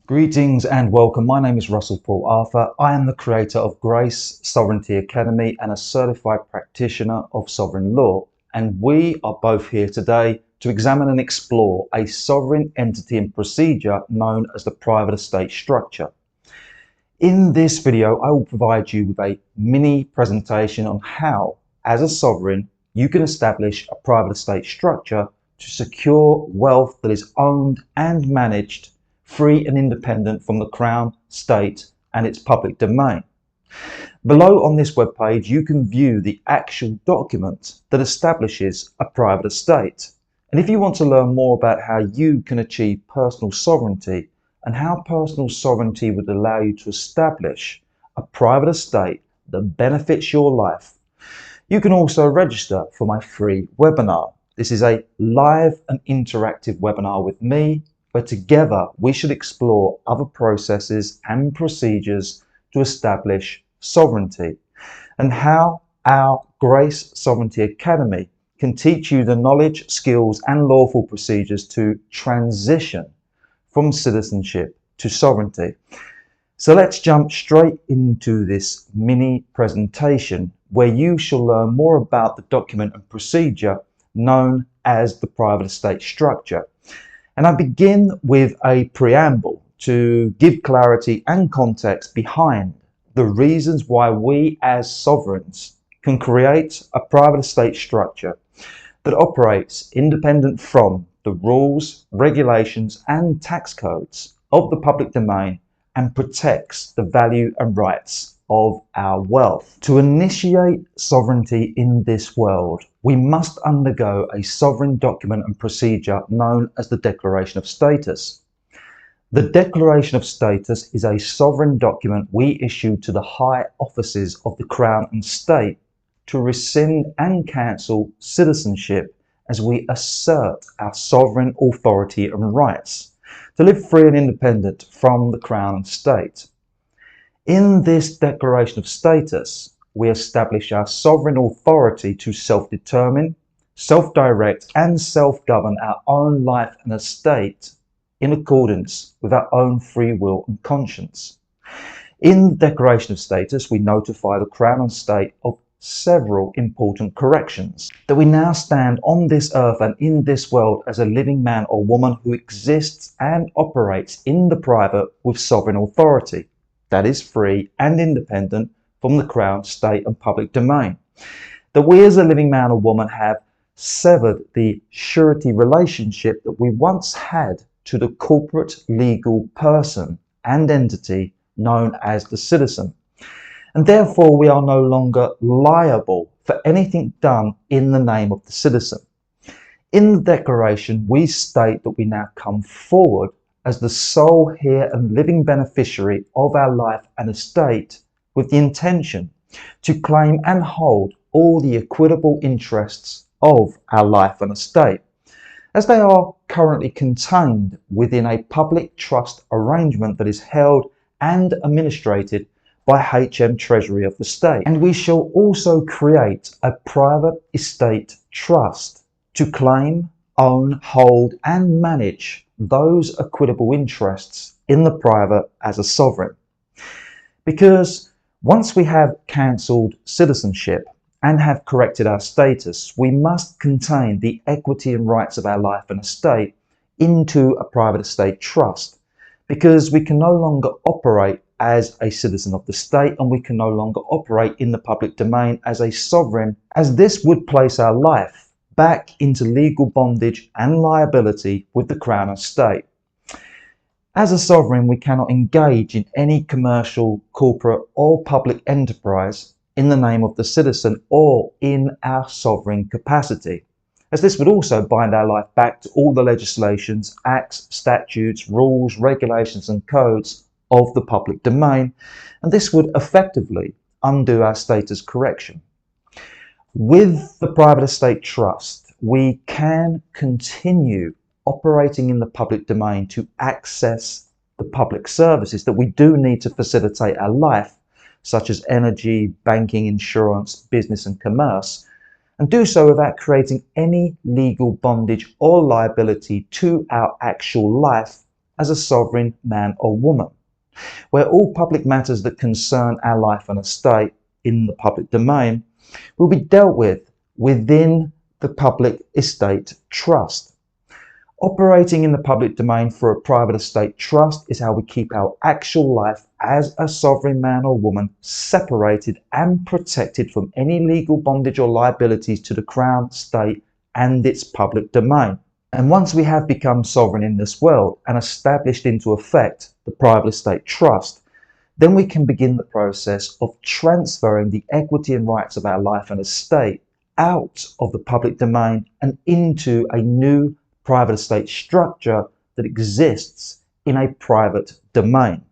Greetings and welcome. My name is Russell Paul Arthur. I am the creator of Grace Sovereignty Academy and a certified practitioner of sovereign law. And we are both here today to examine and explore a sovereign entity and procedure known as the private estate structure. In this video, I will provide you with a mini presentation on how, as a sovereign, you can establish a private estate structure to secure wealth that is owned and managed free and independent from the Crown, State and its public domain. Below on this webpage, you can view the actual document that establishes a private estate. And if you want to learn more about how you can achieve personal sovereignty and how personal sovereignty would allow you to establish a private estate that benefits your life, you can also register for my free webinar. This is a live and interactive webinar with me, where together we should explore other processes and procedures to establish sovereignty, and how our Grace Sovereignty Academy can teach you the knowledge, skills and lawful procedures to transition from citizenship to sovereignty. So let's jump straight into this mini presentation where you shall learn more about the document and procedure known as the private estate structure. And I begin with a preamble to give clarity and context behind the reasons why we as sovereigns can create a private estate structure that operates independent from the rules, regulations and tax codes of the public domain and protects the value and rights of our wealth. To initiate sovereignty in this world, we must undergo a sovereign document and procedure known as the Declaration of Status. The Declaration of Status is a sovereign document we issue to the high offices of the Crown and State to rescind and cancel citizenship as we assert our sovereign authority and rights to live free and independent from the Crown and State. In this Declaration of Status, we establish our sovereign authority to self-determine, self-direct and self-govern our own life and estate in accordance with our own free will and conscience. In the Declaration of Status, we notify the Crown and State of several important corrections: that we now stand on this earth and in this world as a living man or woman who exists and operates in the private with sovereign authority that is free and independent from the Crown, State and public domain. That we as a living man or woman have severed the surety relationship that we once had to the corporate legal person and entity known as the citizen. And therefore we are no longer liable for anything done in the name of the citizen. In the declaration, we state that we now come forward as the sole heir and living beneficiary of our life and estate with the intention to claim and hold all the equitable interests of our life and estate, as they are currently contained within a public trust arrangement that is held and administrated by HM Treasury of the State. And we shall also create a private estate trust to claim, own, hold and manage those equitable interests in the private as a sovereign. Because once we have cancelled citizenship and have corrected our status, we must contain the equity and rights of our life and estate into a private estate trust, because we can no longer operate as a citizen of the state and we can no longer operate in the public domain as a sovereign, as this would place our life back into legal bondage and liability with the Crown and State. As a sovereign, we cannot engage in any commercial, corporate or public enterprise in the name of the citizen or in our sovereign capacity, as this would also bind our life back to all the legislations, acts, statutes, rules, regulations and codes of the public domain, and this would effectively undo our status correction. With the private estate trust, we can continue operating in the public domain to access the public services that we do need to facilitate our life, such as energy, banking, insurance, business and commerce, and do so without creating any legal bondage or liability to our actual life as a sovereign man or woman, where all public matters that concern our life and estate in the public domain will be dealt with within the public estate trust. Operating in the public domain for a private estate trust is how we keep our actual life as a sovereign man or woman separated and protected from any legal bondage or liabilities to the Crown, state and its public domain. And once we have become sovereign in this world and established into effect the private estate trust, then we can begin the process of transferring the equity and rights of our life and estate out of the public domain and into a new private estate structure that exists in a private domain.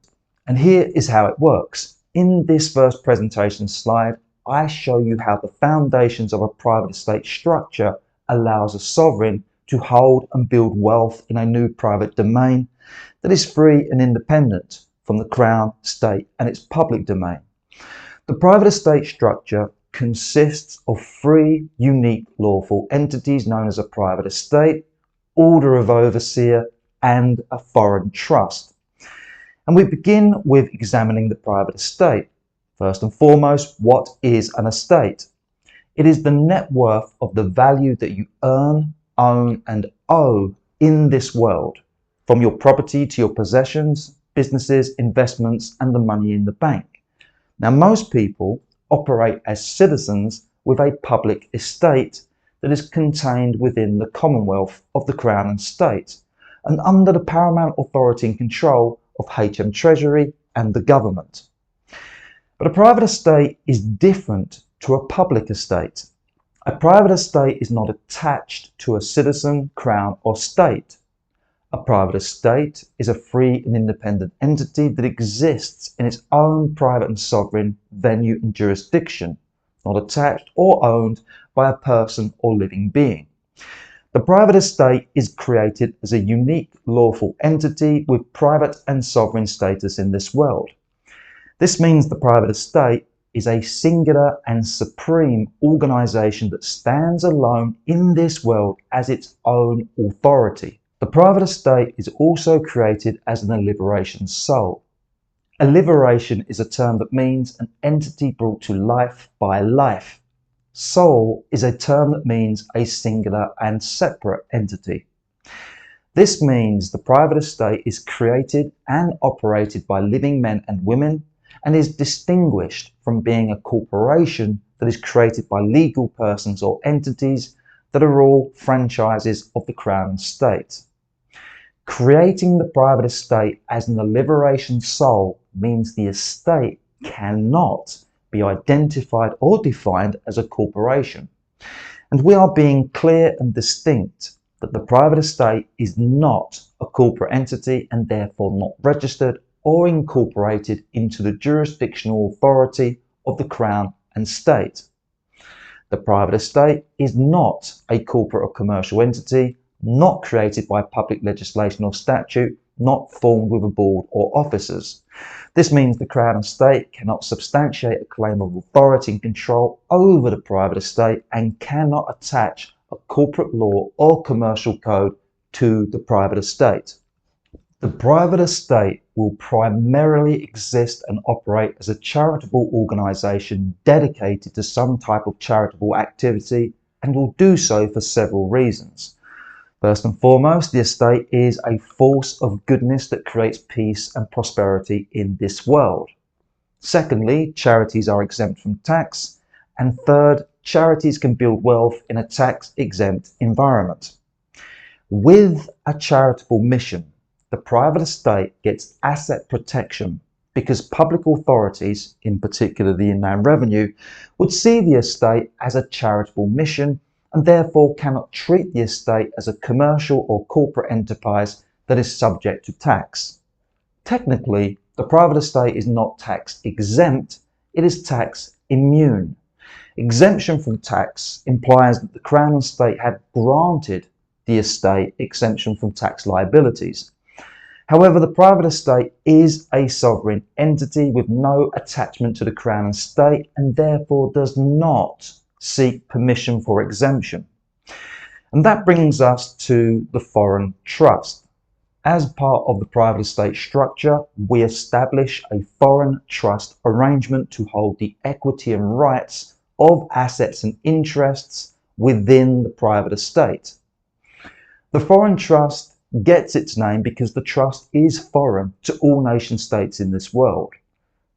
And here is how it works. In this first presentation slide, I show you how the foundations of a private estate structure allows a sovereign to hold and build wealth in a new private domain that is free and independent from the Crown, state and its public domain. The private estate structure consists of three unique lawful entities known as a private estate, order of overseer and a foreign trust. And we begin with examining the private estate. First and foremost, what is an estate? It is the net worth of the value that you earn, own and owe in this world, from your property to your possessions, businesses, investments and the money in the bank. Now, most people operate as citizens with a public estate that is contained within the Commonwealth of the Crown and State and under the paramount authority and control of HM Treasury and the government. But a private estate is different to a public estate. A private estate is not attached to a citizen, crown or state. A private estate is a free and independent entity that exists in its own private and sovereign venue and jurisdiction, not attached or owned by a person or living being. The private estate is created as a unique lawful entity with private and sovereign status in this world. This means the private estate is a singular and supreme organisation that stands alone in this world as its own authority. The private estate is also created as an liberation soul. A liberation is a term that means an entity brought to life by life. Soul is a term that means a singular and separate entity. This means the private estate is created and operated by living men and women and is distinguished from being a corporation that is created by legal persons or entities that are all franchises of the Crown and State. Creating the private estate as an liberation soul means the estate cannot be identified or defined as a corporation. And we are being clear and distinct that the private estate is not a corporate entity and therefore not registered or incorporated into the jurisdictional authority of the Crown and State. The private estate is not a corporate or commercial entity, not created by public legislation or statute, not formed with a board or officers. This means the Crown and State cannot substantiate a claim of authority and control over the private estate and cannot attach a corporate law or commercial code to the private estate. The private estate will primarily exist and operate as a charitable organisation dedicated to some type of charitable activity and will do so for several reasons. First and foremost, the estate is a force of goodness that creates peace and prosperity in this world. Secondly, charities are exempt from tax. And third, charities can build wealth in a tax-exempt environment. With a charitable mission, the private estate gets asset protection because public authorities, in particular the Inland Revenue, would see the estate as a charitable mission and therefore cannot treat the estate as a commercial or corporate enterprise that is subject to tax. Technically, the private estate is not tax exempt, it is tax immune. Exemption from tax implies that the Crown and State have granted the estate exemption from tax liabilities. However, the private estate is a sovereign entity with no attachment to the Crown and State and therefore does not seek permission for exemption. And that brings us to the foreign trust. As part of the private estate structure, we establish a foreign trust arrangement to hold the equity and rights of assets and interests within the private estate. The foreign trust gets its name because the trust is foreign to all nation states in this world.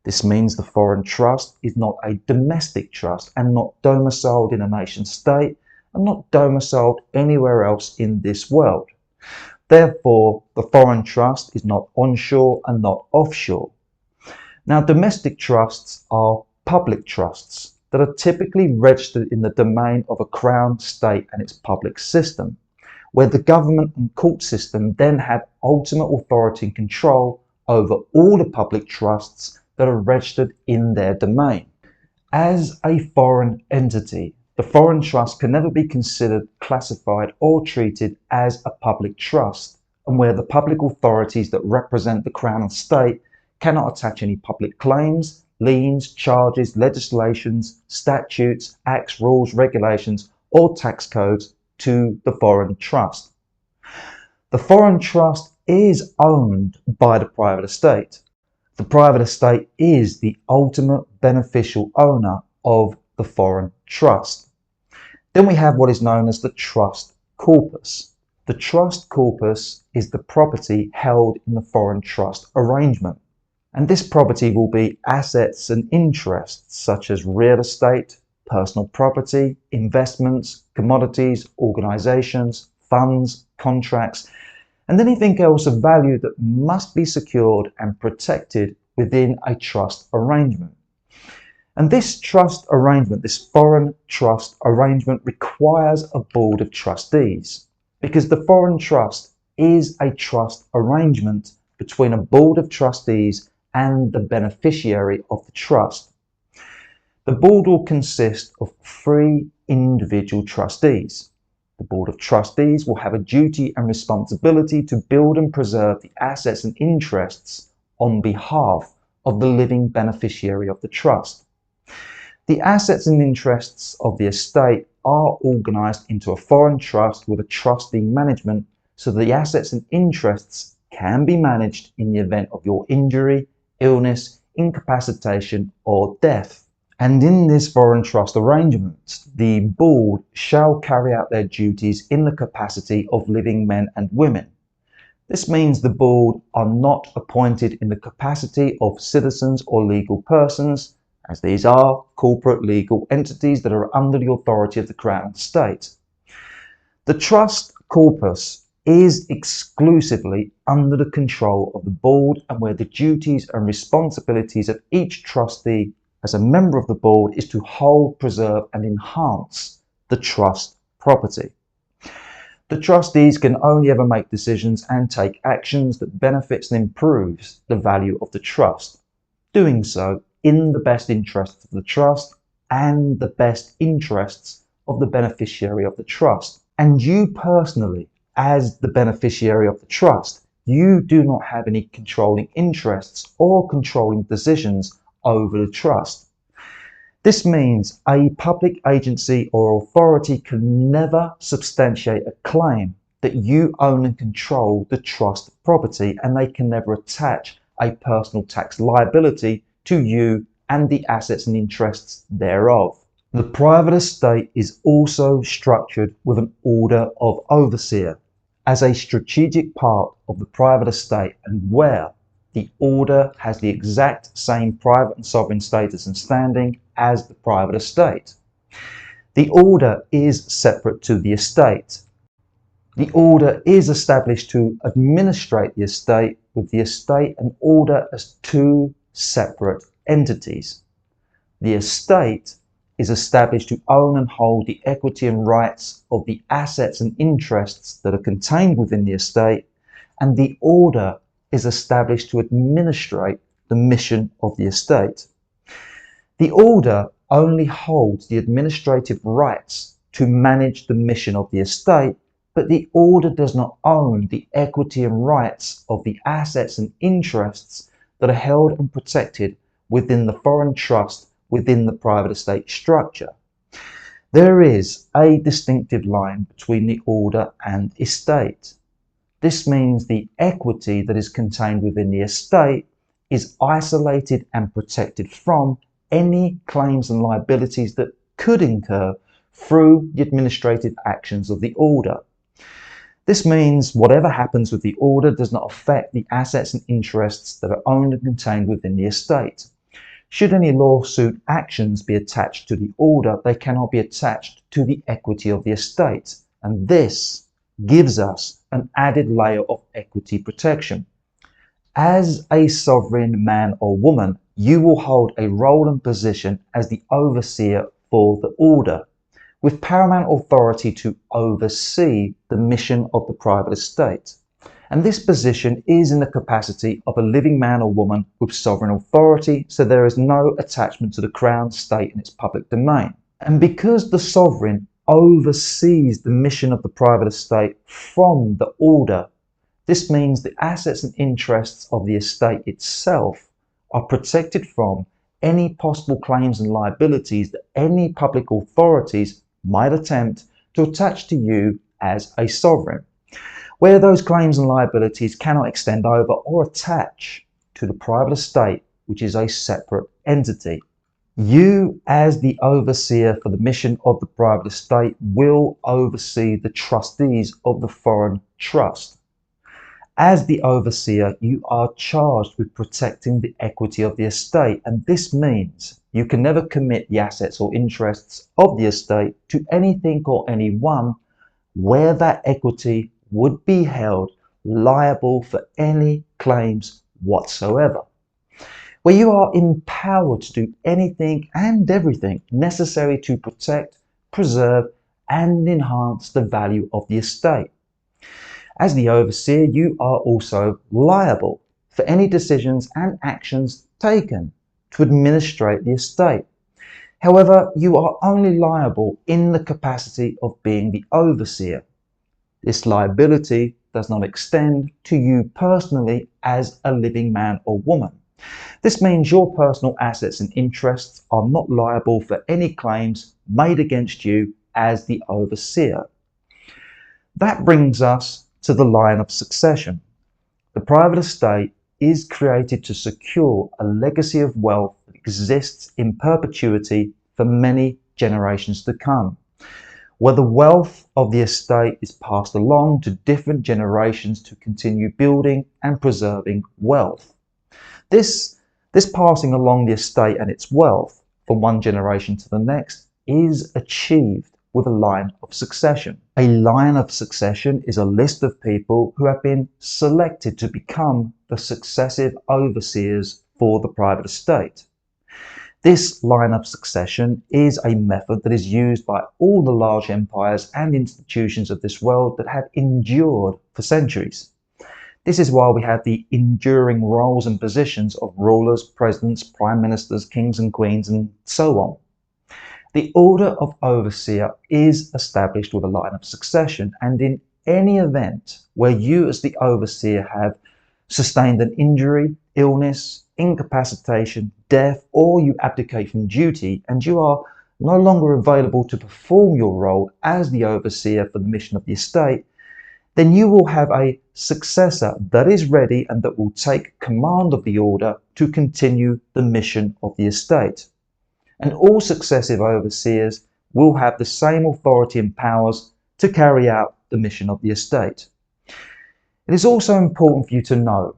This means the foreign trust is not a domestic trust and not domiciled in a nation state and not domiciled anywhere else in this world. Therefore, the foreign trust is not onshore and not offshore. Now, domestic trusts are public trusts that are typically registered in the domain of a crown, state and its public system, where the government and court system then have ultimate authority and control over all the public trusts that are registered in their domain. As a foreign entity, the foreign trust can never be considered, classified or treated as a public trust, and where the public authorities that represent the Crown and State cannot attach any public claims, liens, charges, legislations, statutes, acts, rules, regulations or tax codes to the foreign trust. The foreign trust is owned by the private estate. The private estate is the ultimate beneficial owner of the foreign trust. Then we have what is known as the trust corpus. The trust corpus is the property held in the foreign trust arrangement. And this property will be assets and interests such as real estate, personal property, investments, commodities, organizations, funds, contracts, and anything else of value that must be secured and protected within a trust arrangement. And this trust arrangement, this foreign trust arrangement, requires a board of trustees because the foreign trust is a trust arrangement between a board of trustees and the beneficiary of the trust. The board will consist of 3 individual trustees. The board of trustees will have a duty and responsibility to build and preserve the assets and interests on behalf of the living beneficiary of the trust. The assets and interests of the estate are organised into a foreign trust with a trustee management so the assets and interests can be managed in the event of your injury, illness, incapacitation or death. And in this foreign trust arrangement, the board shall carry out their duties in the capacity of living men and women. This means the board are not appointed in the capacity of citizens or legal persons, as these are corporate legal entities that are under the authority of the Crown and State. The trust corpus is exclusively under the control of the board and where the duties and responsibilities of each trustee as a member of the board is to hold, preserve and enhance the trust property. The trustees can only ever make decisions and take actions that benefits and improves the value of the trust, doing so in the best interests of the trust and the best interests of the beneficiary of the trust. And you personally, as the beneficiary of the trust, you do not have any controlling interests or controlling decisions over the trust. This means a public agency or authority can never substantiate a claim that you own and control the trust property, and they can never attach a personal tax liability to you and the assets and interests thereof. The private estate is also structured with an order of overseer as a strategic part of the private estate, and where the order has the exact same private and sovereign status and standing as the private estate. The order is separate to the estate. The order is established to administrate the estate, with the estate and order as 2 separate entities. The estate is established to own and hold the equity and rights of the assets and interests that are contained within the estate, and the order is established to administrate the mission of the estate. The order only holds the administrative rights to manage the mission of the estate, but the order does not own the equity and rights of the assets and interests that are held and protected within the foreign trust within the private estate structure. There is a distinctive line between the order and estate. This means the equity that is contained within the estate is isolated and protected from any claims and liabilities that could incur through the administrative actions of the order. This means whatever happens with the order does not affect the assets and interests that are owned and contained within the estate. Should any lawsuit actions be attached to the order, they cannot be attached to the equity of the estate, and this gives us an added layer of equity protection. As a sovereign man or woman, you will hold a role and position as the overseer for the order, with paramount authority to oversee the mission of the private estate. And this position is in the capacity of a living man or woman with sovereign authority, so there is no attachment to the crown, state, and its public domain. And because the sovereign oversees the mission of the private estate from the order, this means the assets and interests of the estate itself are protected from any possible claims and liabilities that any public authorities might attempt to attach to you as a sovereign, where those claims and liabilities cannot extend over or attach to the private estate, which is a separate entity. You, as the overseer for the mission of the private estate, will oversee the trustees of the foreign trust. As the overseer, you are charged with protecting the equity of the estate, and this means you can never commit the assets or interests of the estate to anything or anyone where that equity would be held liable for any claims whatsoever, where you are empowered to do anything and everything necessary to protect, preserve, and enhance the value of the estate. As the overseer, you are also liable for any decisions and actions taken to administrate the estate. However, you are only liable in the capacity of being the overseer. This liability does not extend to you personally as a living man or woman. This means your personal assets and interests are not liable for any claims made against you as the overseer. That brings us to the line of succession. The private estate is created to secure a legacy of wealth that exists in perpetuity for many generations to come, where the wealth of the estate is passed along to different generations to continue building and preserving wealth. This passing along the estate and its wealth from one generation to the next is achieved with a line of succession. A line of succession is a list of people who have been selected to become the successive overseers for the private estate. This line of succession is a method that is used by all the large empires and institutions of this world that have endured for centuries. This is why we have the enduring roles and positions of rulers, presidents, prime ministers, kings and queens, and so on. The order of overseer is established with a line of succession, and in any event where you as the overseer have sustained an injury, illness, incapacitation, death, or you abdicate from duty and you are no longer available to perform your role as the overseer for the mission of the estate, then you will have a successor that is ready and that will take command of the order to continue the mission of the estate. And all successive overseers will have the same authority and powers to carry out the mission of the estate. It is also important for you to know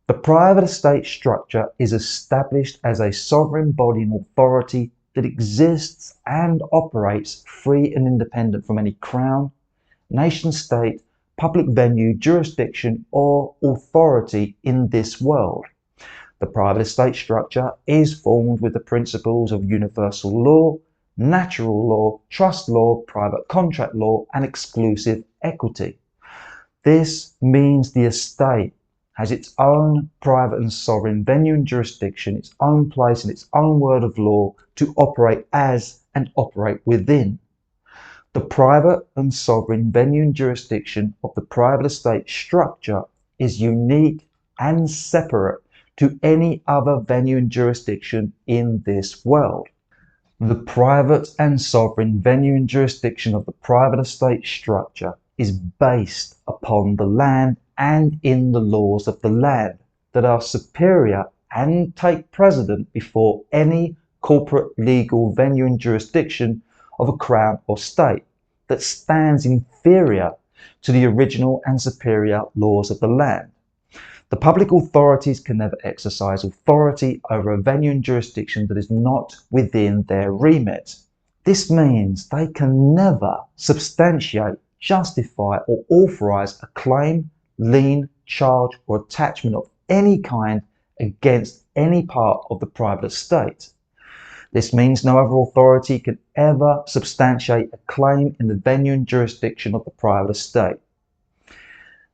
the private estate structure is established as a sovereign body and authority that exists and operates free and independent from any crown, nation state, public venue, jurisdiction, or authority in this world. The private estate structure is formed with the principles of universal law, natural law, trust law, private contract law, and exclusive equity. This means the estate has its own private and sovereign venue and jurisdiction, its own place and its own word of law to operate as and operate within. The private and sovereign venue and jurisdiction of the private estate structure is unique and separate to any other venue and jurisdiction in this world. The private and sovereign venue and jurisdiction of the private estate structure is based upon the land and in the laws of the land that are superior and take precedent before any corporate legal venue and jurisdiction of a crown or state that stands inferior to the original and superior laws of the land. The public authorities can never exercise authority over a venue and jurisdiction that is not within their remit. This means they can never substantiate, justify or authorise a claim, lien, charge or attachment of any kind against any part of the private estate. This means no other authority can ever substantiate a claim in the venue and jurisdiction of the private estate.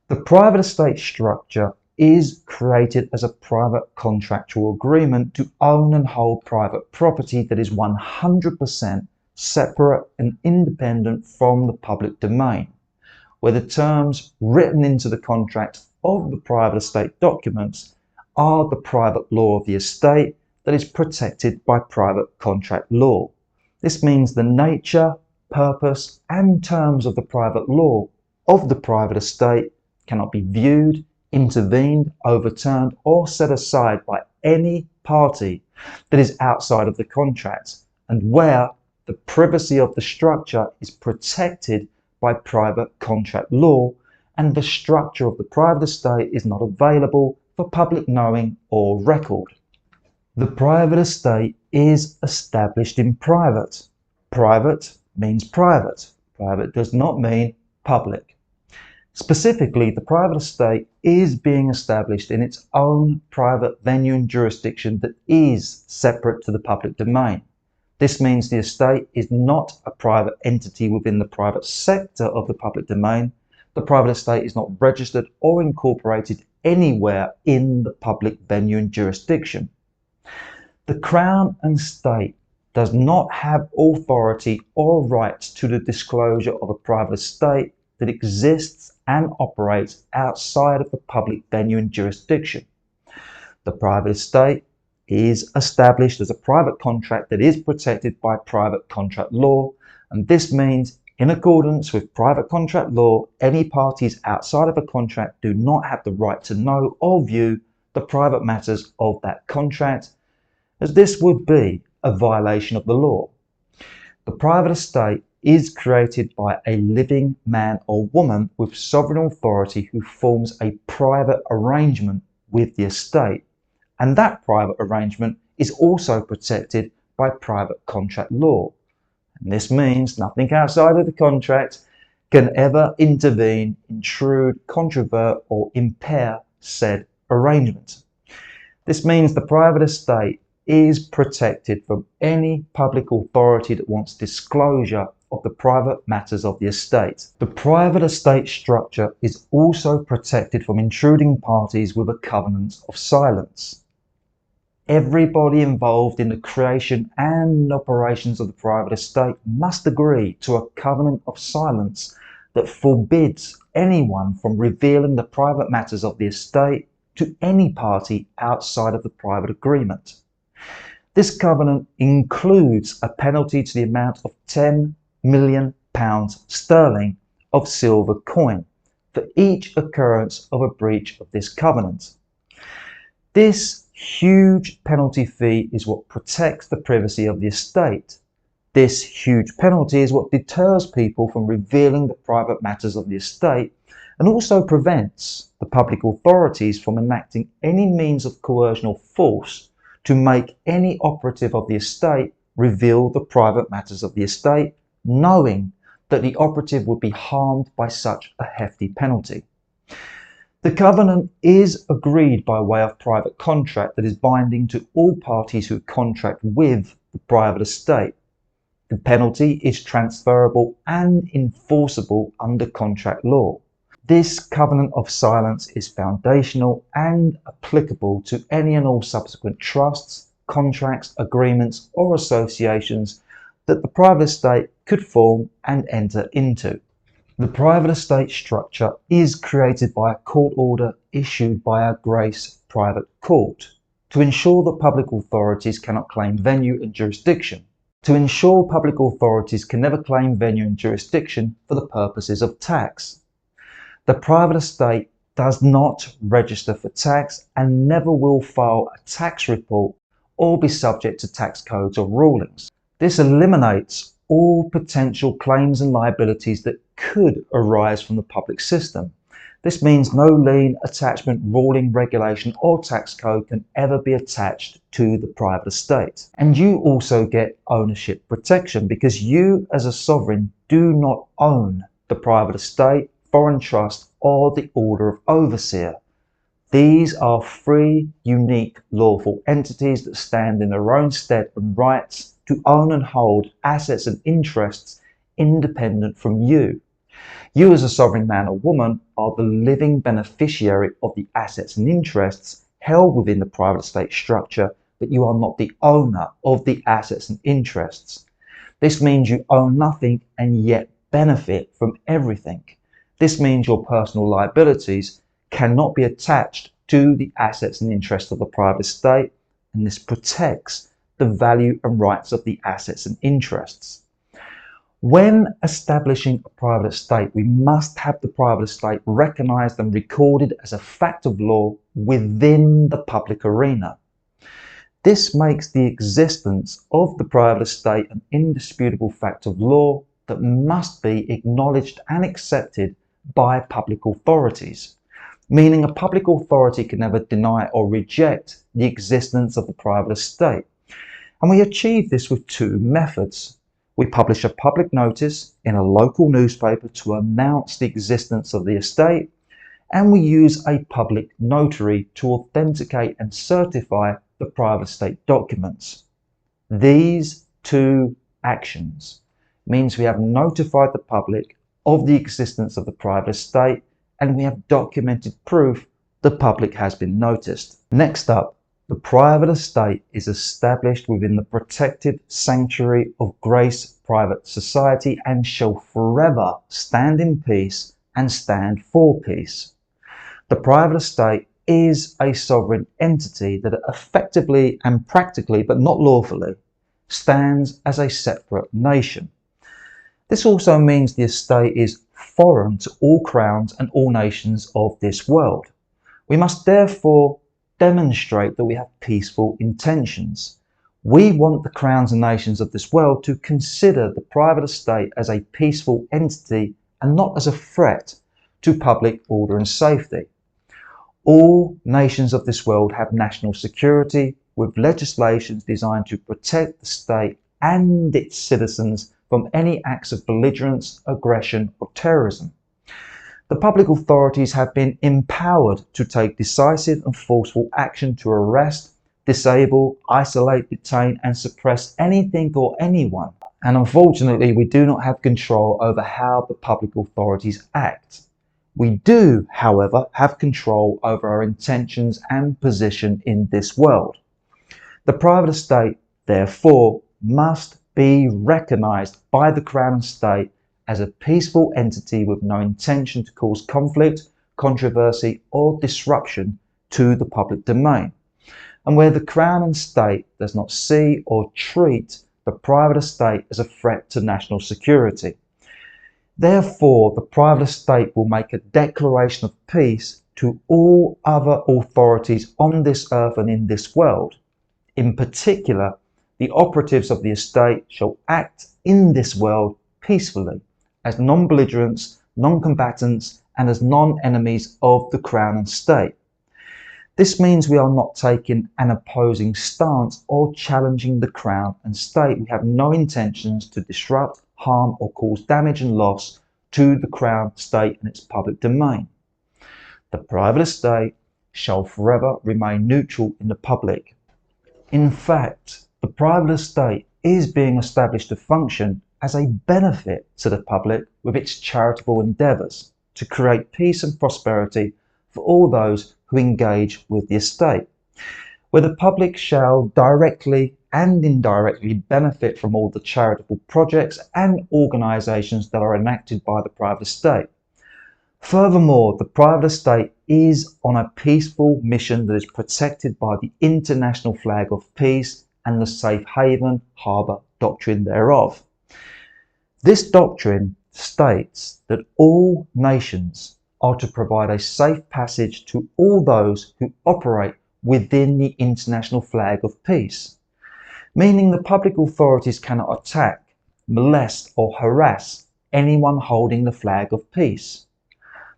The private estate structure is created as a private contractual agreement to own and hold private property that is 100% separate and independent from the public domain, where the terms written into the contract of the private estate documents are the private law of the estate that is protected by private contract law. This means the nature, purpose and terms of the private law of the private estate cannot be viewed, intervened, overturned or set aside by any party that is outside of the contract, and where the privacy of the structure is protected by private contract law and the structure of the private estate is not available for public knowing or record. The private estate is established in private. Private means private. Private does not mean public. Specifically, the private estate is being established in its own private venue and jurisdiction that is separate to the public domain. This means the estate is not a private entity within the private sector of the public domain. The private estate is not registered or incorporated anywhere in the public venue and jurisdiction. The Crown and State does not have authority or rights to the disclosure of a private estate that exists and operates outside of the public venue and jurisdiction. The private estate is established as a private contract that is protected by private contract law, and this means in accordance with private contract law, any parties outside of a contract do not have the right to know or view the private matters of that contract, as this would be a violation of the law. The private estate is created by a living man or woman with sovereign authority who forms a private arrangement with the estate, and that private arrangement is also protected by private contract law. And this means nothing outside of the contract can ever intervene, intrude, controvert or impair said arrangement. This means the private estate is protected from any public authority that wants disclosure of the private matters of the estate. The private estate structure is also protected from intruding parties with a covenant of silence. Everybody involved in the creation and operations of the private estate must agree to a covenant of silence that forbids anyone from revealing the private matters of the estate to any party outside of the private agreement. This covenant includes a penalty to the amount of £10 million sterling of silver coin for each occurrence of a breach of this covenant. This huge penalty fee is what protects the privacy of the estate. This huge penalty is what deters people from revealing the private matters of the estate and also prevents the public authorities from enacting any means of coercion or force to make any operative of the estate reveal the private matters of the estate, knowing that the operative would be harmed by such a hefty penalty. The covenant is agreed by way of private contract that is binding to all parties who contract with the private estate. The penalty is transferable and enforceable under contract law. This covenant of silence is foundational and applicable to any and all subsequent trusts, contracts, agreements or associations that the private estate could form and enter into. The private estate structure is created by a court order issued by a Grace Private Court to ensure that public authorities cannot claim venue and jurisdiction. to ensure public authorities can never claim venue and jurisdiction for the purposes of tax. The private estate does not register for tax and never will file a tax report or be subject to tax codes or rulings. This eliminates all potential claims and liabilities that could arise from the public system. This means no lien, attachment, ruling, regulation or tax code can ever be attached to the private estate. And you also get ownership protection because you as a sovereign do not own the private estate, foreign trust or the order of overseer. These are free, unique, lawful entities that stand in their own stead and rights to own and hold assets and interests independent from you. You as a sovereign man or woman are the living beneficiary of the assets and interests held within the private estate structure, but you are not the owner of the assets and interests. This means you own nothing and yet benefit from everything. This means your personal liabilities cannot be attached to the assets and interests of the private estate, and this protects the value and rights of the assets and interests. When establishing a private estate, we must have the private estate recognised and recorded as a fact of law within the public arena. This makes the existence of the private estate an indisputable fact of law that must be acknowledged and accepted by public authorities, meaning a public authority can never deny or reject the existence of the private estate. And we achieve this with two methods. We publish a public notice in a local newspaper to announce the existence of the estate, and we use a public notary to authenticate and certify the private estate documents. These two actions means we have notified the public of the existence of the private estate and we have documented proof the public has been noticed. Next up, the private estate is established within the protected sanctuary of Grace Private Society and shall forever stand in peace and stand for peace. The private estate is a sovereign entity that effectively and practically, but not lawfully, stands as a separate nation. This also means the estate is foreign to all crowns and all nations of this world. We must therefore demonstrate that we have peaceful intentions. We want the crowns and nations of this world to consider the private estate as a peaceful entity and not as a threat to public order and safety. All nations of this world have national security with legislations designed to protect the state and its citizens from any acts of belligerence, aggression or terrorism. The public authorities have been empowered to take decisive and forceful action to arrest, disable, isolate, detain and suppress anything or anyone. And unfortunately, we do not have control over how the public authorities act. We do, however, have control over our intentions and position in this world. The private estate, therefore, must be recognised by the Crown and State as a peaceful entity with no intention to cause conflict, controversy or disruption to the public domain, and where the Crown and State does not see or treat the private estate as a threat to national security. Therefore, the private estate will make a declaration of peace to all other authorities on this earth and in this world. In particular, the operatives of the estate shall act in this world peacefully, as non-belligerents, non-combatants, and as non-enemies of the Crown and State. This means we are not taking an opposing stance or challenging the Crown and State. We have no intentions to disrupt, harm, or cause damage and loss to the Crown, State, and its public domain. The private estate shall forever remain neutral in the public. In fact, the private estate is being established to function as a benefit to the public with its charitable endeavours to create peace and prosperity for all those who engage with the estate, where the public shall directly and indirectly benefit from all the charitable projects and organisations that are enacted by the private estate. Furthermore, the private estate is on a peaceful mission that is protected by the international flag of peace and the safe haven harbour doctrine thereof. This doctrine states that all nations are to provide a safe passage to all those who operate within the international flag of peace, meaning the public authorities cannot attack, molest or harass anyone holding the flag of peace.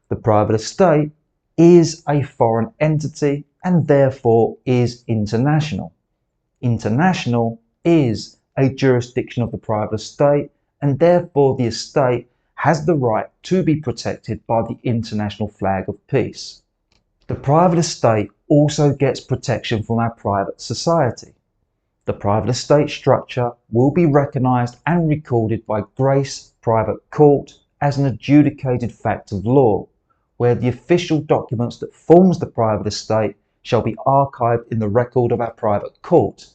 The private estate is a foreign entity and therefore is international. International is a jurisdiction of the private estate, and therefore the estate has the right to be protected by the international flag of peace. The private estate also gets protection from our private society. The private estate structure will be recognised and recorded by Grace Private Court as an adjudicated fact of law, where the official documents that forms the private estate shall be archived in the record of our private court,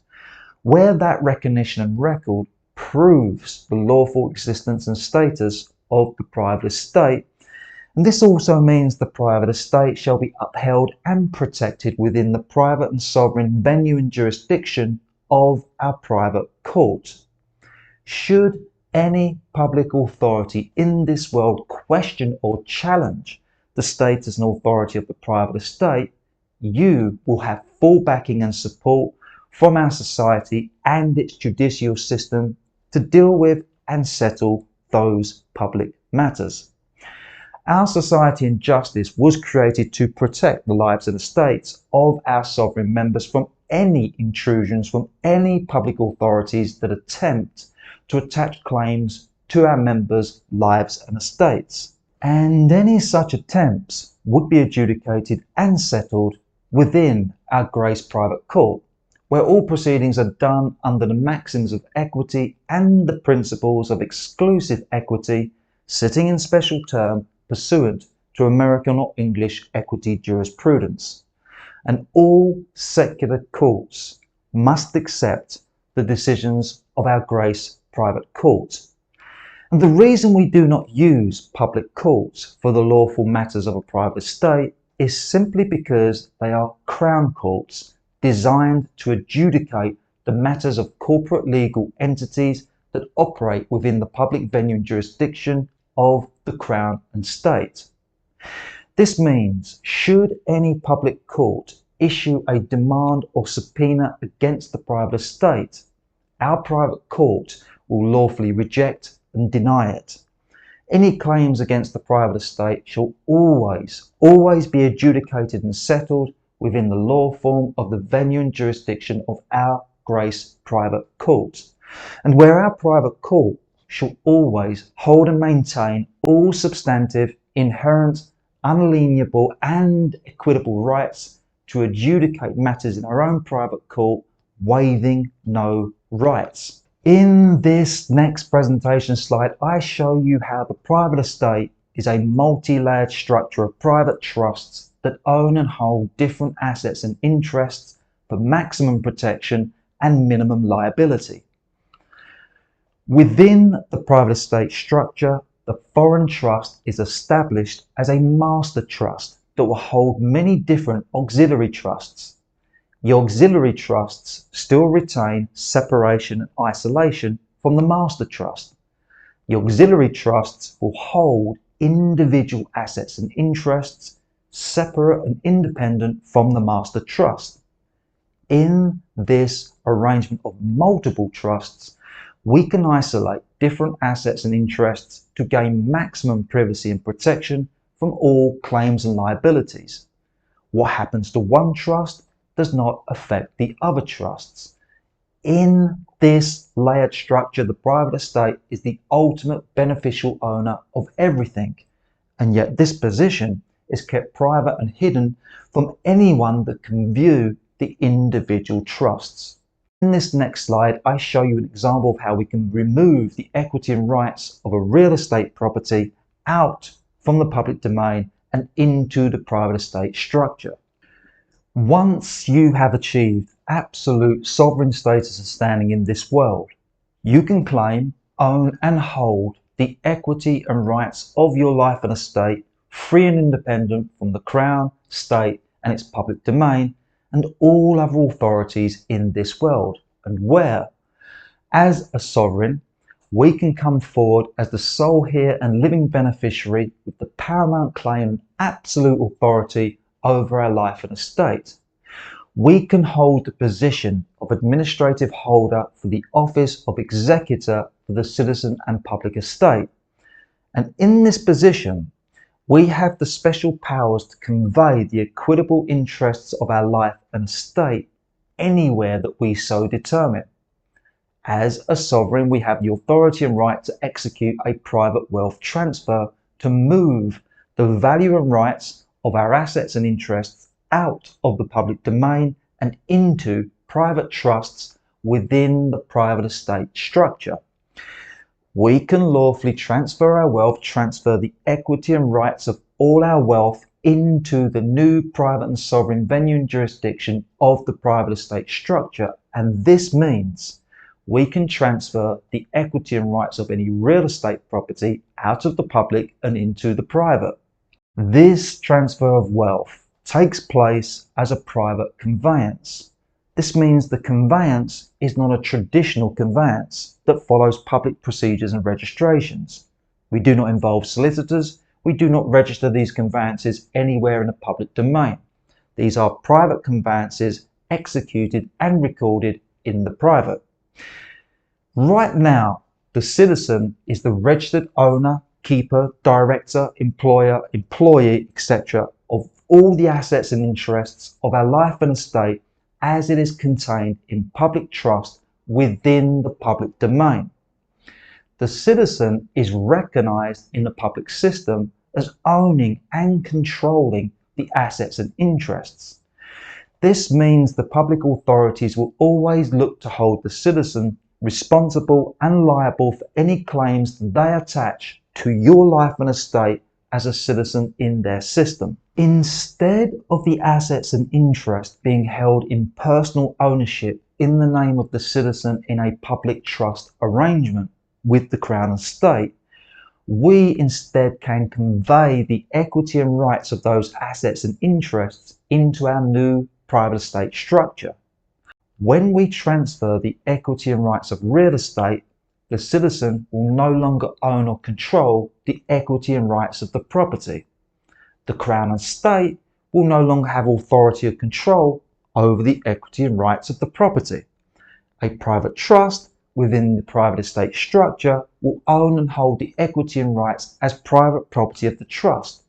where that recognition and record proves the lawful existence and status of the private estate. And this also means the private estate shall be upheld and protected within the private and sovereign venue and jurisdiction of our private court. Should any public authority in this world question or challenge the status and authority of the private estate, you will have full backing and support from our society and its judicial system to deal with and settle those public matters. Our society and justice was created to protect the lives and estates of our sovereign members from any intrusions from any public authorities that attempt to attach claims to our members' lives and estates. And any such attempts would be adjudicated and settled within our Grace Private Court, where all proceedings are done under the maxims of equity and the principles of exclusive equity, sitting in special term pursuant to American or English equity jurisprudence. And all secular courts must accept the decisions of our Grace Private Court. And the reason we do not use public courts for the lawful matters of a private estate is simply because they are crown courts designed to adjudicate the matters of corporate legal entities that operate within the public venue and jurisdiction of the Crown and State. This means, should any public court issue a demand or subpoena against the private estate, our private court will lawfully reject and deny it. Any claims against the private estate shall always be adjudicated and settled within the law form of the venue and jurisdiction of our Grace Private Court, and where our private court shall always hold and maintain all substantive, inherent, unalienable and equitable rights to adjudicate matters in our own private court, waiving no rights. In this next presentation slide, I show you how the private estate is a multi-layered structure of private trusts that own and hold different assets and interests for maximum protection and minimum liability. Within the private estate structure, the foreign trust is established as a master trust that will hold many different auxiliary trusts. The auxiliary trusts still retain separation and isolation from the master trust. The auxiliary trusts will hold individual assets and interests separate and independent from the master trust. In this arrangement of multiple trusts, we can isolate different assets and interests to gain maximum privacy and protection from all claims and liabilities. What happens to one trust does not affect the other trusts. In this layered structure, the private estate is the ultimate beneficial owner of everything, and yet this position is kept private and hidden from anyone that can view the individual trusts. In this next slide, I show you an example of how we can remove the equity and rights of a real estate property out from the public domain and into the private estate structure. Once you have achieved absolute sovereign status and standing in this world, you can claim, own and hold the equity and rights of your life and estate free and independent from the Crown, State and its public domain and all other authorities in this world, and where As a sovereign, we can come forward as the sole heir and living beneficiary with the paramount claim and absolute authority over our life and estate. We can hold the position of administrative holder for the office of executor for the citizen and public estate. And in this position, we have the special powers to convey the equitable interests of our life and estate anywhere that we so determine. As a sovereign, we have the authority and right to execute a private wealth transfer to move the value and rights of our assets and interests out of the public domain and into private trusts within the private estate structure. We can lawfully transfer our wealth, transfer the equity and rights of all our wealth into the new private and sovereign venue and jurisdiction of the private estate structure. And this means we can transfer the equity and rights of any real estate property out of the public and into the private. This transfer of wealth takes place as a private conveyance. This means the conveyance is not a traditional conveyance that follows public procedures and registrations. We do not involve solicitors. We do not register these conveyances anywhere in the public domain. These are private conveyances executed and recorded in the private. Right now, the citizen is the registered owner, keeper, director, employer, employee, etc. of all the assets and interests of our life and estate as it is contained in public trust within the public domain. The citizen is recognised in the public system as owning and controlling the assets and interests. This means the public authorities will always look to hold the citizen responsible and liable for any claims they attach to your life and estate as a citizen in their system. Instead of the assets and interests being held in personal ownership in the name of the citizen in a public trust arrangement with the Crown and State, we instead can convey the equity and rights of those assets and interests into our new private estate structure. When we transfer the equity and rights of real estate, the citizen will no longer own or control the equity and rights of the property. The Crown and State will no longer have authority or control over the equity and rights of the property. A private trust within the private estate structure will own and hold the equity and rights as private property of the trust.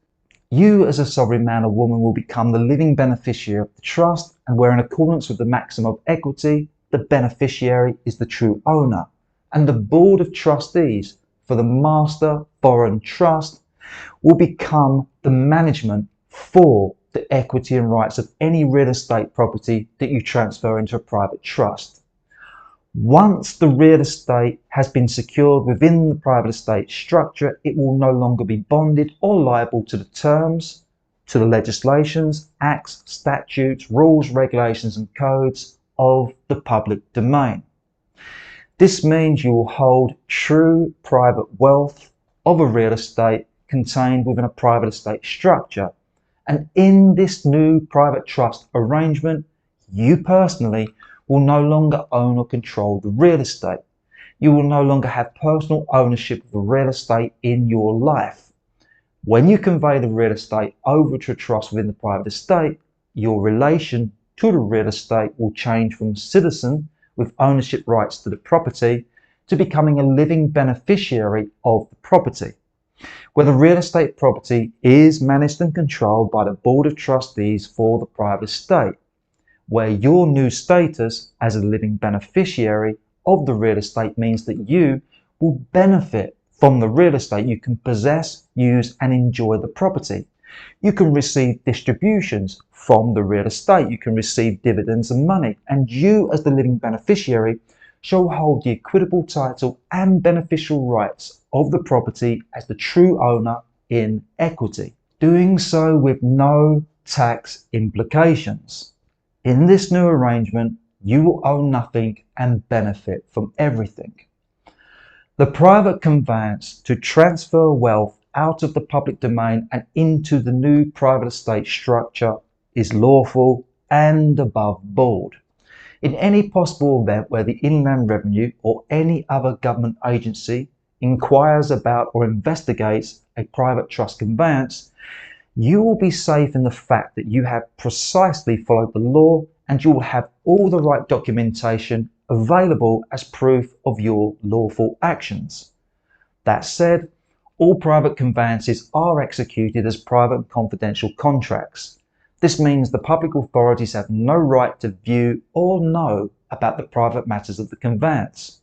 You as a sovereign man or woman will become the living beneficiary of the trust, and where in accordance with the maxim of equity, the beneficiary is the true owner, and the Board of Trustees for the Master Foreign Trust will become the management for the equity and rights of any real estate property that you transfer into a private trust. Once the real estate has been secured within the private estate structure, it will no longer be bonded or liable to the terms, to the legislations, acts, statutes, rules, regulations and codes of the public domain. This means you will hold true private wealth of a real estate contained within a private estate structure. And in this new private trust arrangement, you personally will no longer own or control the real estate. You will no longer have personal ownership of the real estate in your life. When you convey the real estate over to a trust within the private estate, your relation to the real estate will change from citizen with ownership rights to the property to becoming a living beneficiary of the property, where the real estate property is managed and controlled by the Board of Trustees for the private estate, where your new status as a living beneficiary of the real estate means that you will benefit from the real estate. You can possess, use and enjoy the property. You can receive distributions from the real estate. You can receive dividends and money, and you as the living beneficiary shall hold the equitable title and beneficial rights of the property as the true owner in equity, doing so with no tax implications. In this new arrangement, you will own nothing and benefit from everything. The private conveyance to transfer wealth out of the public domain and into the new private estate structure is lawful and above board. In any possible event where the Inland Revenue or any other government agency inquires about or investigates a private trust conveyance, you will be safe in the fact that you have precisely followed the law and you will have all the right documentation available as proof of your lawful actions. That said, all private conveyances are executed as private and confidential contracts. This means the public authorities have no right to view or know about the private matters of the conveyance.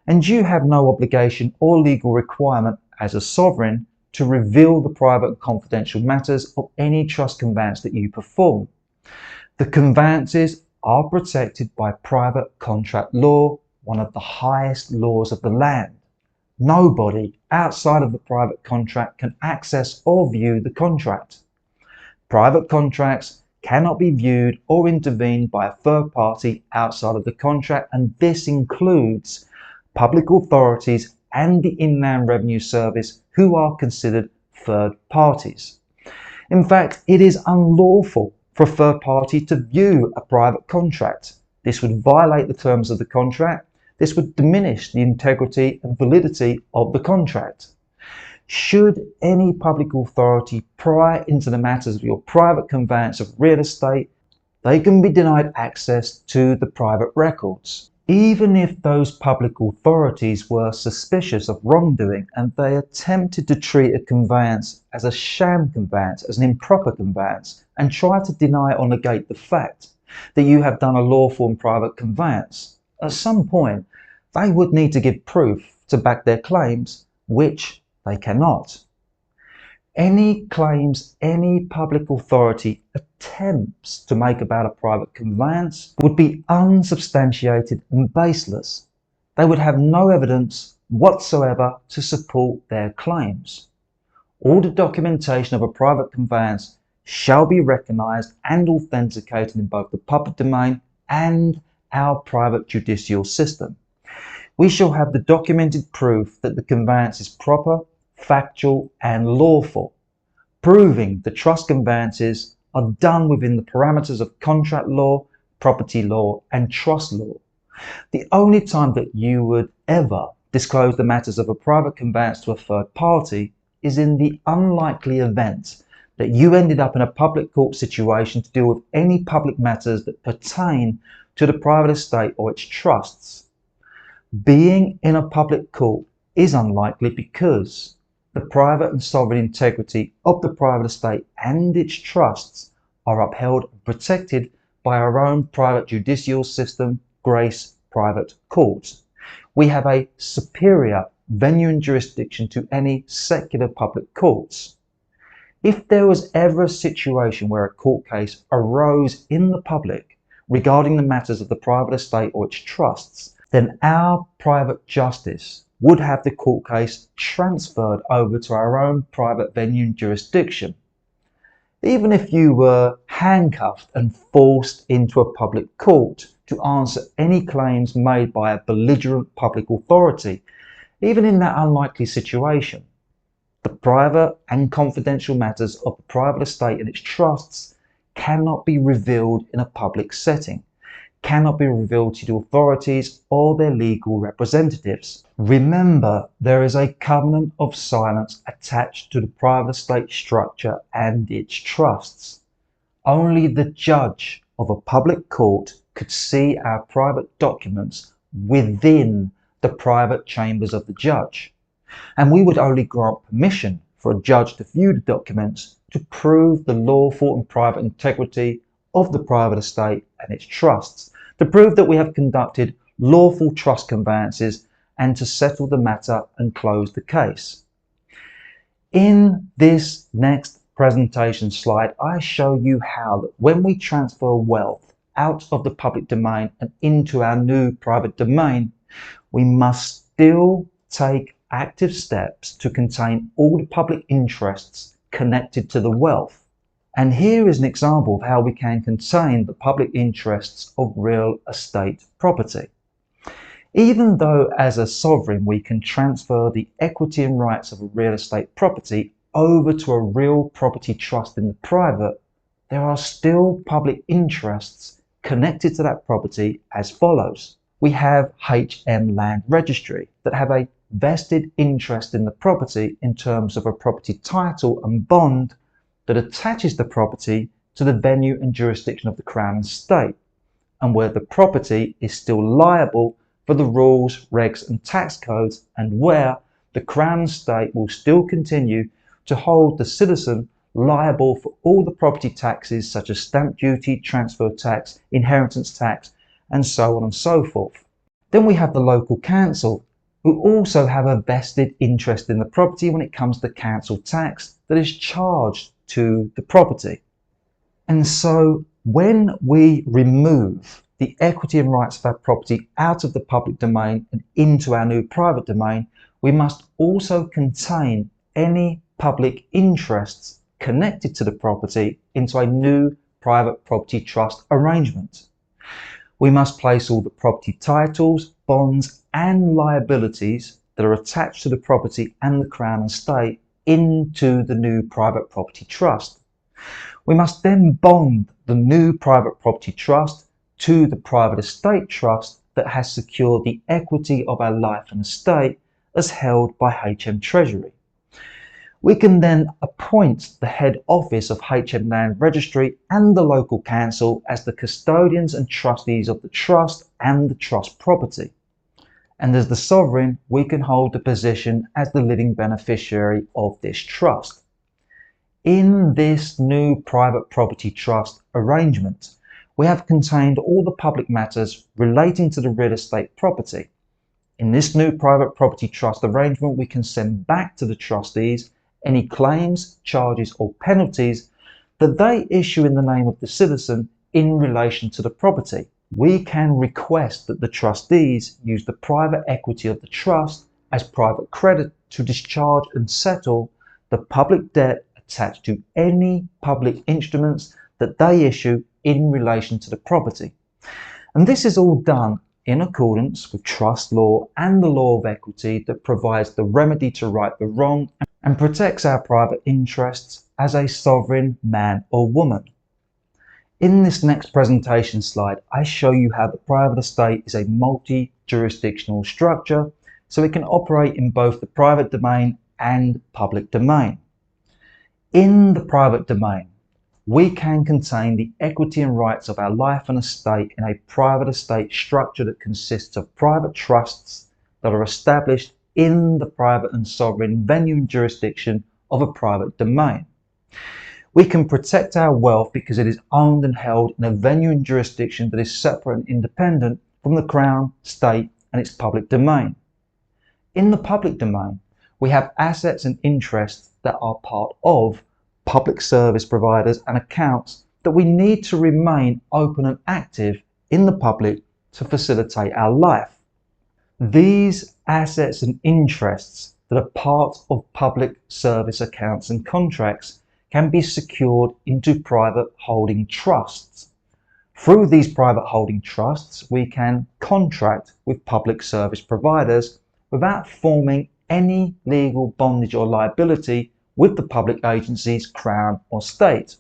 And you have no obligation or legal requirement as a sovereign to reveal the private and confidential matters of any trust conveyance that you perform. The conveyances are protected by private contract law, one of the highest laws of the land. Nobody outside of the private contract can access or view the contract. Private contracts cannot be viewed or intervened by a third party outside of the contract, and this includes public authorities and the Inland Revenue Service, who are considered third parties. In fact, it is unlawful for a third party to view a private contract. This would violate the terms of the contract. This would diminish the integrity and validity of the contract. Should any public authority pry into the matters of your private conveyance of real estate, they can be denied access to the private records. Even if those public authorities were suspicious of wrongdoing and they attempted to treat a conveyance as a sham conveyance, as an improper conveyance, and try to deny or negate the fact that you have done a lawful and private conveyance, at some point they would need to give proof to back their claims, which they cannot. Any claims any public authority attempts to make about a private conveyance would be unsubstantiated and baseless. They would have no evidence whatsoever to support their claims. All the documentation of a private conveyance shall be recognised and authenticated in both the public domain and our private judicial system. We shall have the documented proof that the conveyance is proper, factual and lawful, proving the trust conveyances are done within the parameters of contract law, property law and trust law. The only time that you would ever disclose the matters of a private conveyance to a third party is in the unlikely event that you ended up in a public court situation to deal with any public matters that pertain to the private estate or its trusts. Being in a public court is unlikely because the private and sovereign integrity of the private estate and its trusts are upheld and protected by our own private judicial system, Grace Private Court. We have a superior venue and jurisdiction to any secular public courts. If there was ever a situation where a court case arose in the public regarding the matters of the private estate or its trusts, then our private justice would have the court case transferred over to our own private venue and jurisdiction. Even if you were handcuffed and forced into a public court to answer any claims made by a belligerent public authority, even in that unlikely situation, the private and confidential matters of the private estate and its trusts cannot be revealed in a public setting, cannot be revealed to the authorities or their legal representatives. Remember, there is a covenant of silence attached to the private estate structure and its trusts. Only the judge of a public court could see our private documents within the private chambers of the judge, and we would only grant permission for a judge to view the documents to prove the lawful and private integrity of the private estate and its trusts, to prove that we have conducted lawful trust conveyances and to settle the matter and close the case. In this next presentation slide, I show you how that when we transfer wealth out of the public domain and into our new private domain, we must still take active steps to contain all the public interests connected to the wealth. And here is an example of how we can contain the public interests of real estate property. Even though as a sovereign we can transfer the equity and rights of a real estate property over to a real property trust in the private, there are still public interests connected to that property as follows. We have HM Land Registry that have a vested interest in the property in terms of a property title and bond that attaches the property to the venue and jurisdiction of the Crown and State, and where the property is still liable for the rules, regs and tax codes, and where the Crown and State will still continue to hold the citizen liable for all the property taxes such as stamp duty, transfer tax, inheritance tax, and so on and so forth. Then we have the local council, who also have a vested interest in the property when it comes to council tax that is charged to the property. And so when we remove the equity and rights of our property out of the public domain and into our new private domain, we must also contain any public interests connected to the property into a new private property trust arrangement. We must place all the property titles, bonds and liabilities that are attached to the property and the Crown and State into the new private property trust. We must then bond the new private property trust to the private estate trust that has secured the equity of our life and estate as held by HM Treasury. We can then appoint the head office of HM Land Registry and the local council as the custodians and trustees of the trust and the trust property. And as the sovereign, we can hold the position as the living beneficiary of this trust. In this new private property trust arrangement, we have contained all the public matters relating to the real estate property. In this new private property trust arrangement, we can send back to the trustees any claims, charges or penalties that they issue in the name of the citizen in relation to the property. We can request that the trustees use the private equity of the trust as private credit to discharge and settle the public debt attached to any public instruments that they issue in relation to the property. And this is all done in accordance with trust law and the law of equity that provides the remedy to right the wrong and protects our private interests as a sovereign man or woman. In this next presentation slide, I show you how the private estate is a multi-jurisdictional structure, so it can operate in both the private domain and public domain. In the private domain, we can contain the equity and rights of our life and estate in a private estate structure that consists of private trusts that are established in the private and sovereign venue and jurisdiction of a private domain. We can protect our wealth because it is owned and held in a venue and jurisdiction that is separate and independent from the Crown, State and its public domain. In the public domain, we have assets and interests that are part of public service providers and accounts that we need to remain open and active in the public to facilitate our life. These assets and interests that are part of public service accounts and contracts can be secured into private holding trusts. Through these private holding trusts, we can contract with public service providers without forming any legal bondage or liability with the public agencies, Crown or State.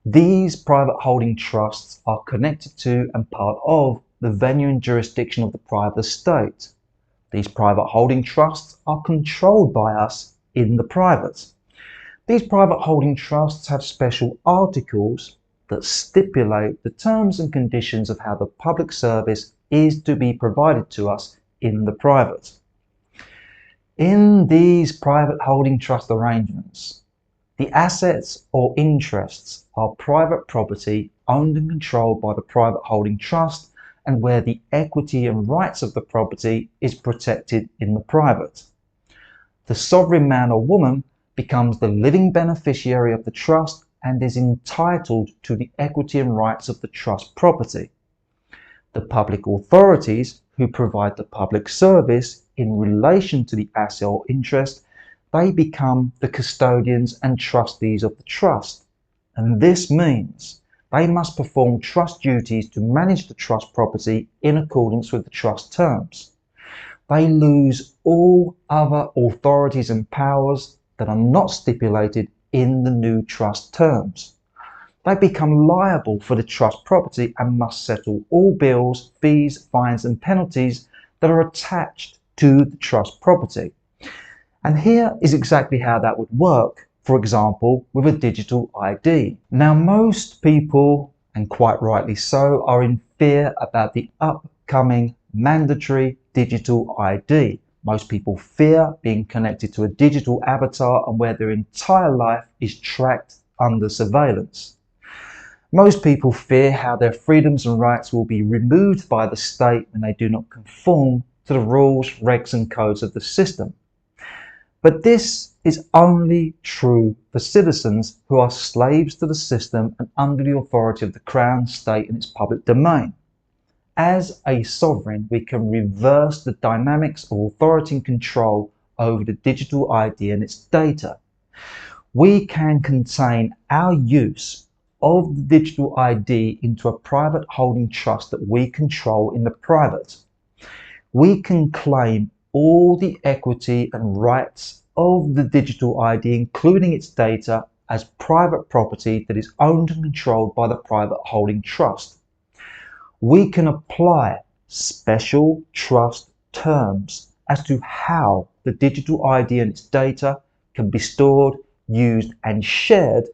These private holding trusts are connected to and part of the venue and jurisdiction of the private estate. These private holding trusts are controlled by us in the private. These private holding trusts have special articles that stipulate the terms and conditions of how the public service is to be provided to us in the private. In these private holding trust arrangements, the assets or interests are private property owned and controlled by the private holding trust, and where the equity and rights of the property is protected in the private. The sovereign man or woman becomes the living beneficiary of the trust and is entitled to the equity and rights of the trust property. The public authorities who provide the public service in relation to the asset or interest, they become the custodians and trustees of the trust. And this means they must perform trust duties to manage the trust property in accordance with the trust terms. They lose all other authorities and powers that are not stipulated in the new trust terms. they become liable for the trust property and must settle all bills, fees, fines and penalties that are attached to the trust property. And here is exactly how that would work, for example, with a digital ID. Now, most people, and quite rightly so, are in fear about the upcoming mandatory digital ID. Most people fear being connected to a digital avatar and where their entire life is tracked under surveillance. Most people fear how their freedoms and rights will be removed by the state when they do not conform to the rules, regs and codes of the system. But this is only true for citizens who are slaves to the system and under the authority of the Crown, state and its public domain. As a sovereign, we can reverse the dynamics of authority and control over the digital ID and its data. We can contain our use of the digital ID into a private holding trust that we control in the private. We can claim all the equity and rights of the digital ID, including its data, as private property that is owned and controlled by the private holding trust. We can apply special trust terms as to how the digital ID and its data can be stored, used and shared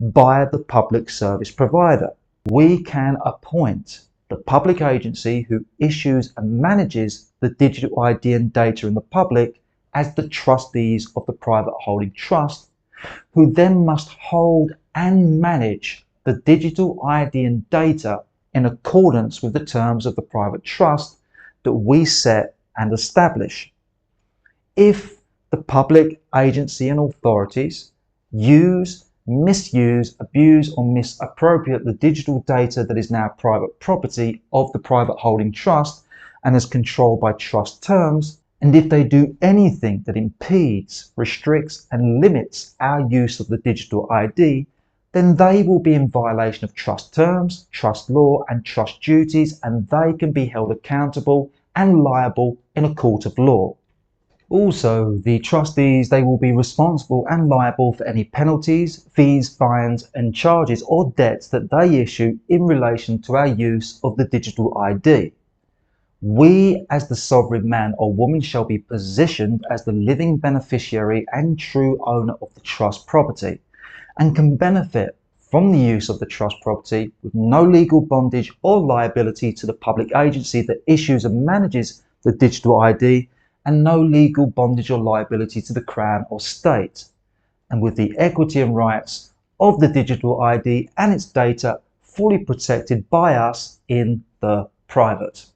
by the public service provider. We can appoint the public agency who issues and manages the digital ID and data in the public as the trustees of the private holding trust, who then must hold and manage the digital ID and data in accordance with the terms of the private trust that we set and establish. If the public agency and authorities use, misuse, abuse or misappropriate the digital data that is now private property of the private holding trust and is controlled by trust terms, and if they do anything that impedes, restricts and limits our use of the digital ID, then they will be in violation of trust terms, trust law and trust duties, and they can be held accountable and liable in a court of law. Also, the trustees, they will be responsible and liable for any penalties, fees, fines and charges or debts that they issue in relation to our use of the digital ID. We, as the sovereign man or woman, shall be positioned as the living beneficiary and true owner of the trust property, and can benefit from the use of the trust property with no legal bondage or liability to the public agency that issues and manages the digital ID, and no legal bondage or liability to the Crown or state, and with the equity and rights of the digital ID and its data fully protected by us in the private.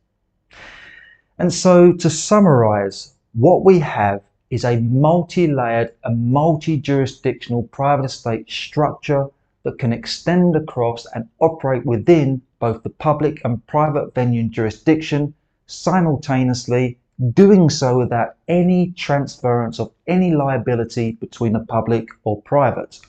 And so, to summarise, what we have is a multi-layered and multi-jurisdictional private estate structure that can extend across and operate within both the public and private venue and jurisdiction simultaneously, doing so without any transference of any liability between the public or private.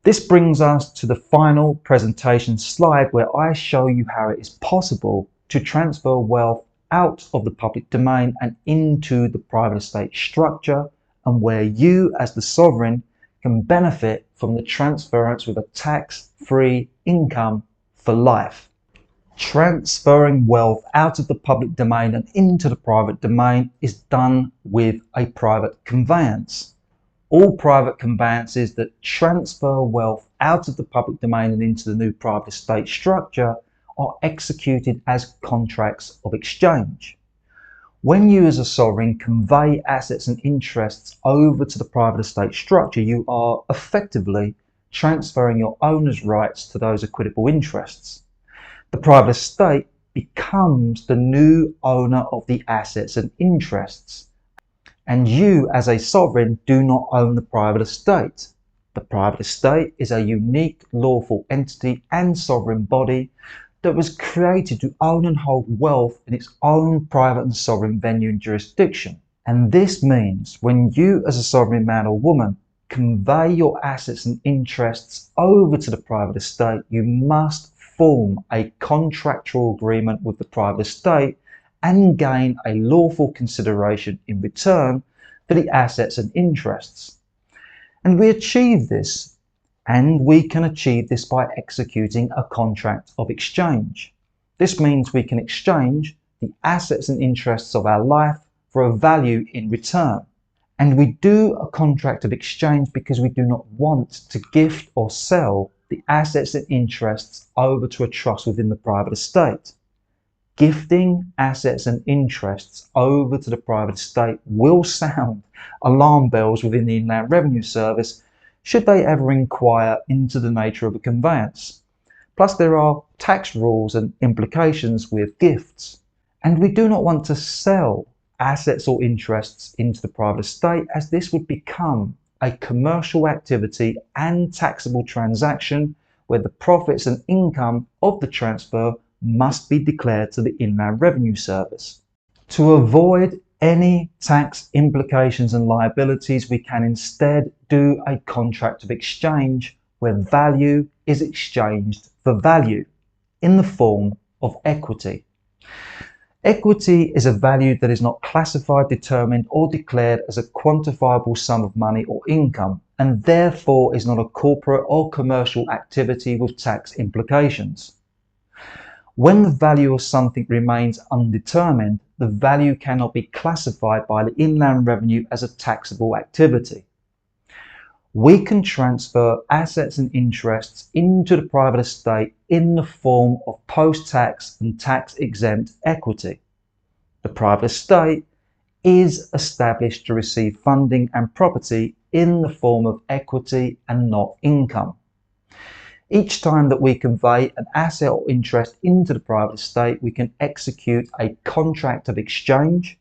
This brings us to the final presentation slide, where I show you how it is possible to transfer wealth out of the public domain and into the private estate structure, and where you as the sovereign can benefit from the transference with a tax-free income for life. Transferring wealth out of the public domain and into the private domain is done with a private conveyance. All private conveyances that transfer wealth out of the public domain and into the new private estate structure are executed as contracts of exchange. When you as a sovereign convey assets and interests over to the private estate structure, you are effectively transferring your owner's rights to those equitable interests. The private estate becomes the new owner of the assets and interests, and you as a sovereign do not own the private estate. The private estate is a unique lawful entity and sovereign body that was created to own and hold wealth in its own private and sovereign venue and jurisdiction. And this means when you as a sovereign man or woman convey your assets and interests over to the private estate, you must form a contractual agreement with the private estate and gain a lawful consideration in return for the assets and interests. And we achieve this And we can achieve this by executing a contract of exchange. This means we can exchange the assets and interests of our life for a value in return. And we do a contract of exchange because we do not want to gift or sell the assets and interests over to a trust within the private estate. Gifting assets and interests over to the private estate will sound alarm bells within the Inland Revenue Service should they ever inquire into the nature of a conveyance. Plus there are tax rules and implications with gifts. And we do not want to sell assets or interests into the private estate, as this would become a commercial activity and taxable transaction where the profits and income of the transfer must be declared to the Inland Revenue Service. To avoid any tax implications and liabilities, we can instead do a contract of exchange where value is exchanged for value in the form of equity. Equity is a value that is not classified, determined, or declared as a quantifiable sum of money or income, and therefore is not a corporate or commercial activity with tax implications. When the value of something remains undetermined, the value cannot be classified by the Inland Revenue as a taxable activity. We can transfer assets and interests into the private estate in the form of post-tax and tax-exempt equity. The private estate is established to receive funding and property in the form of equity and not income. Each time that we convey an asset or interest into the private estate, we can execute a contract of exchange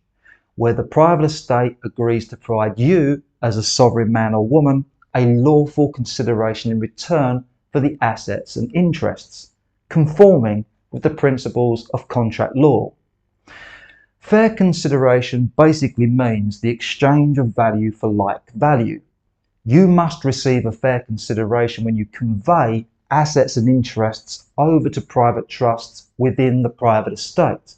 where the private estate agrees to provide you, as a sovereign man or woman, a lawful consideration in return for the assets and interests, conforming with the principles of contract law. Fair consideration basically means the exchange of value for like value. You must receive a fair consideration when you convey assets and interests over to private trusts within the private estate.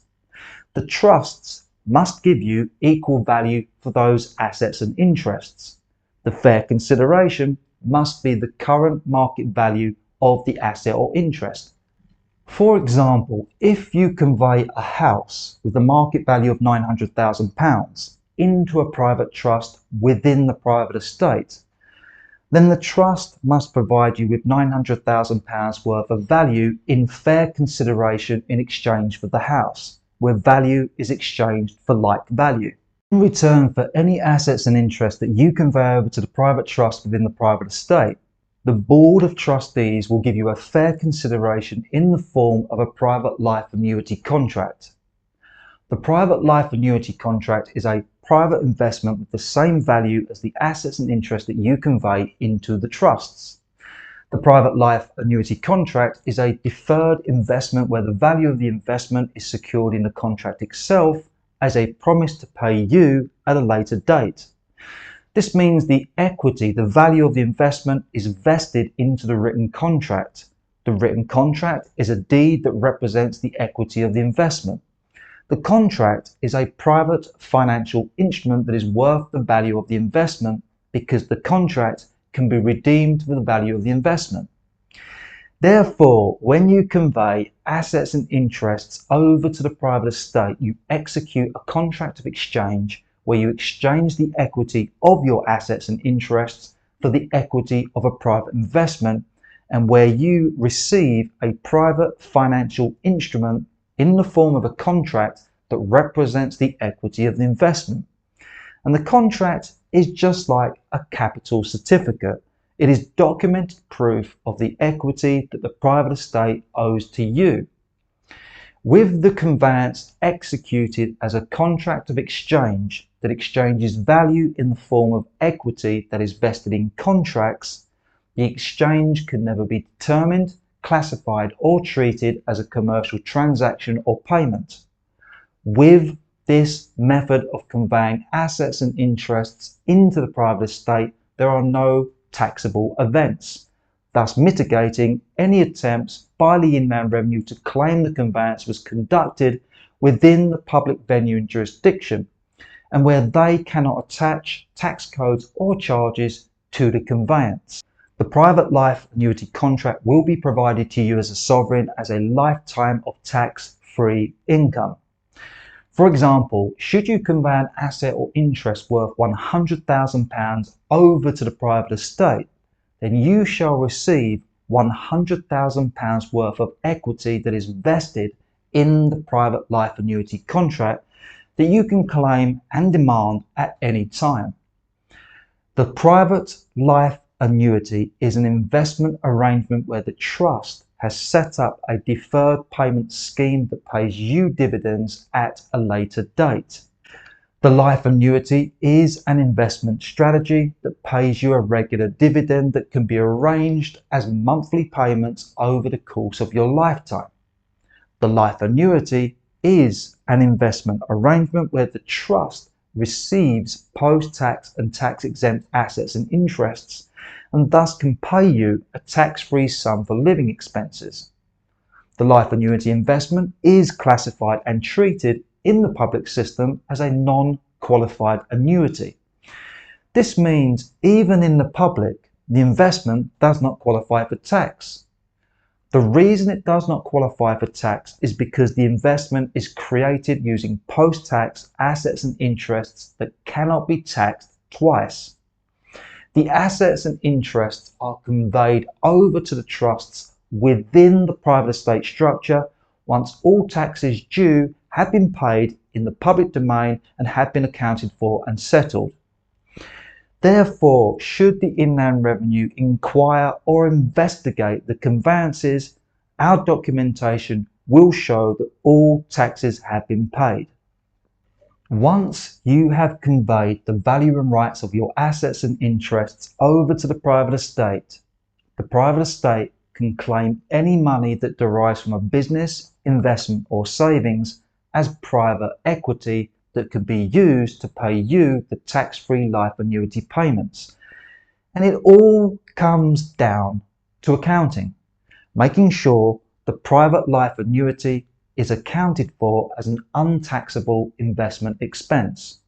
The trusts must give you equal value for those assets and interests. The fair consideration must be the current market value of the asset or interest. For example, if you convey a house with a market value of £900,000 into a private trust within the private estate, then the trust must provide you with £900,000 worth of value in fair consideration in exchange for the house, where value is exchanged for like value. In return for any assets and interests that you convey over to the private trust within the private estate, the Board of Trustees will give you a fair consideration in the form of a private life annuity contract. The private life annuity contract is a private investment with the same value as the assets and interests that you convey into the trusts. The private life annuity contract is a deferred investment where the value of the investment is secured in the contract itself as a promise to pay you at a later date. This means the equity, the value of the investment, is vested into the written contract. The written contract is a deed that represents the equity of the investment. The contract is a private financial instrument that is worth the value of the investment because the contract can be redeemed for the value of the investment. Therefore, when you convey assets and interests over to the private estate, you execute a contract of exchange where you exchange the equity of your assets and interests for the equity of a private investment, and where you receive a private financial instrument in the form of a contract that represents the equity of the investment. And the contract is just like a capital certificate. It is documented proof of the equity that the private estate owes to you. With the conveyance executed as a contract of exchange that exchanges value in the form of equity that is vested in contracts, the exchange can never be determined, classified, or treated as a commercial transaction or payment. With this method of conveying assets and interests into the private estate, there are no taxable events, thus mitigating any attempts by the Inland Revenue to claim the conveyance was conducted within the public venue and jurisdiction, and where they cannot attach tax codes or charges to the conveyance. The private life annuity contract will be provided to you as a sovereign as a lifetime of tax-free income. For example, should you convey an asset or interest worth £100,000 over to the private estate, then you shall receive £100,000 worth of equity that is vested in the private life annuity contract that you can claim and demand at any time. The private life annuity is an investment arrangement where the trust has set up a deferred payment scheme that pays you dividends at a later date. The life annuity is an investment strategy that pays you a regular dividend that can be arranged as monthly payments over the course of your lifetime. The life annuity is an investment arrangement where the trust receives post-tax and tax-exempt assets and interests and thus can pay you a tax-free sum for living expenses. The life annuity investment is classified and treated in the public system as a non-qualified annuity. This means even in the public, the investment does not qualify for tax. The reason it does not qualify for tax is because the investment is created using post-tax assets and interests that cannot be taxed twice. The assets and interests are conveyed over to the trusts within the private estate structure once all taxes due have been paid in the public domain and have been accounted for and settled. Therefore, should the Inland Revenue inquire or investigate the conveyances, our documentation will show that all taxes have been paid. Once you have conveyed the value and rights of your assets and interests over to the private estate can claim any money that derives from a business, investment or savings as private equity that can be used to pay you the tax-free life annuity payments. And it all comes down to accounting, making sure the private life annuity is accounted for as an untaxable investment expense.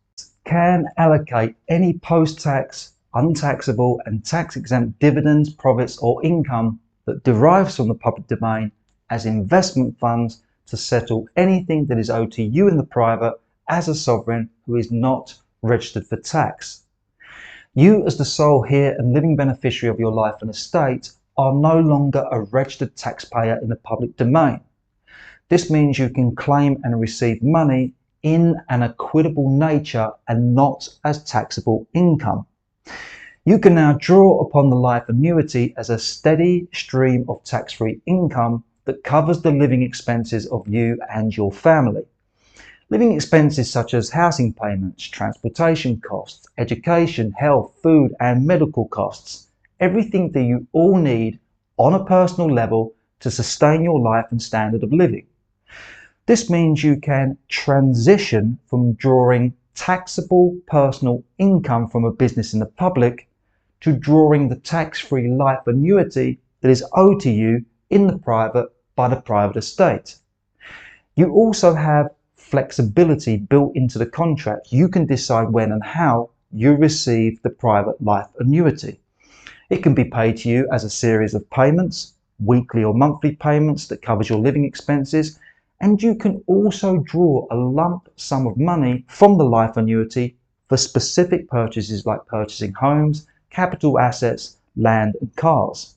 Can allocate any post-tax, untaxable and tax-exempt dividends, profits or income that derives from the public domain as investment funds to settle anything that is owed to you in the private as a sovereign who is not registered for tax. You as the sole heir and living beneficiary of your life and estate are no longer a registered taxpayer in the public domain. This means you can claim and receive money in an equitable nature and not as taxable income. You can now draw upon the life annuity as a steady stream of tax-free income that covers the living expenses of you and your family. Living expenses such as housing payments, transportation costs, education, health, food and medical costs. Everything that you all need on a personal level to sustain your life and standard of living. This means you can transition from drawing taxable personal income from a business in the public to drawing the tax-free life annuity that is owed to you in the private by the private estate. You also have flexibility built into the contract. You can decide when and how you receive the private life annuity. It can be paid to you as a series of payments, weekly or monthly payments that covers your living expenses, and you can also draw a lump sum of money from the life annuity for specific purchases like purchasing homes, capital assets, land and cars.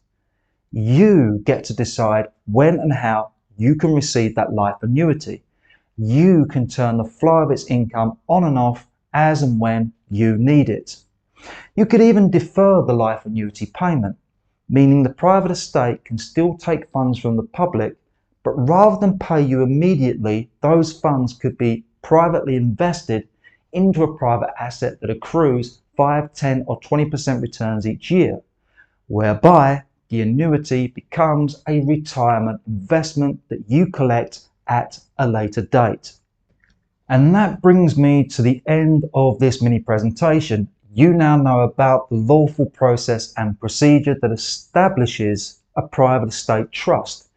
You get to decide when and how you can receive that life annuity. You can turn the flow of its income on and off as and when you need it. You could even defer the life annuity payment, meaning the private estate can still take funds from the public, but rather than pay you immediately, those funds could be privately invested into a private asset that accrues 5, 10 or 20% returns each year, whereby the annuity becomes a retirement investment that you collect at a later date. And that brings me to the end of this mini presentation. You now know about the lawful process and procedure that establishes a private estate trust.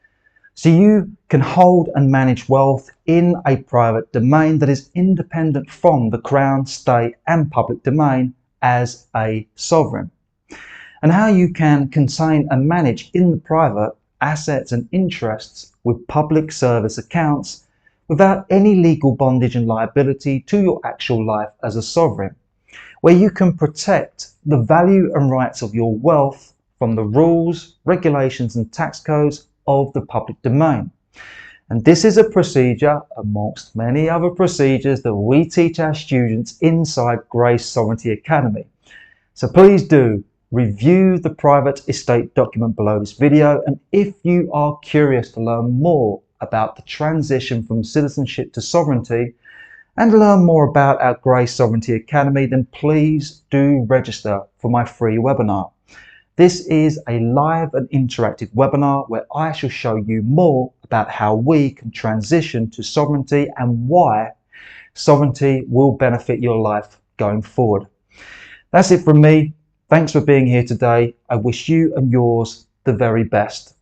So you can hold and manage wealth in a private domain that is independent from the Crown, state and public domain as a sovereign. and how you can contain and manage in the private assets and interests with public service accounts without any legal bondage and liability to your actual life as a sovereign, where you can protect the value and rights of your wealth from the rules, regulations and tax codes of the public domain. And this is a procedure amongst many other procedures that we teach our students inside Grace Sovereignty Academy. So please do review the private estate document below this video, and if you are curious to learn more about the transition from citizenship to sovereignty and learn more about our Grace Sovereignty Academy, then please do register for my free webinar. This is a live and interactive webinar where I shall show you more about how we can transition to sovereignty and why sovereignty will benefit your life going forward. That's it from me. Thanks for being here today. I wish you and yours the very best.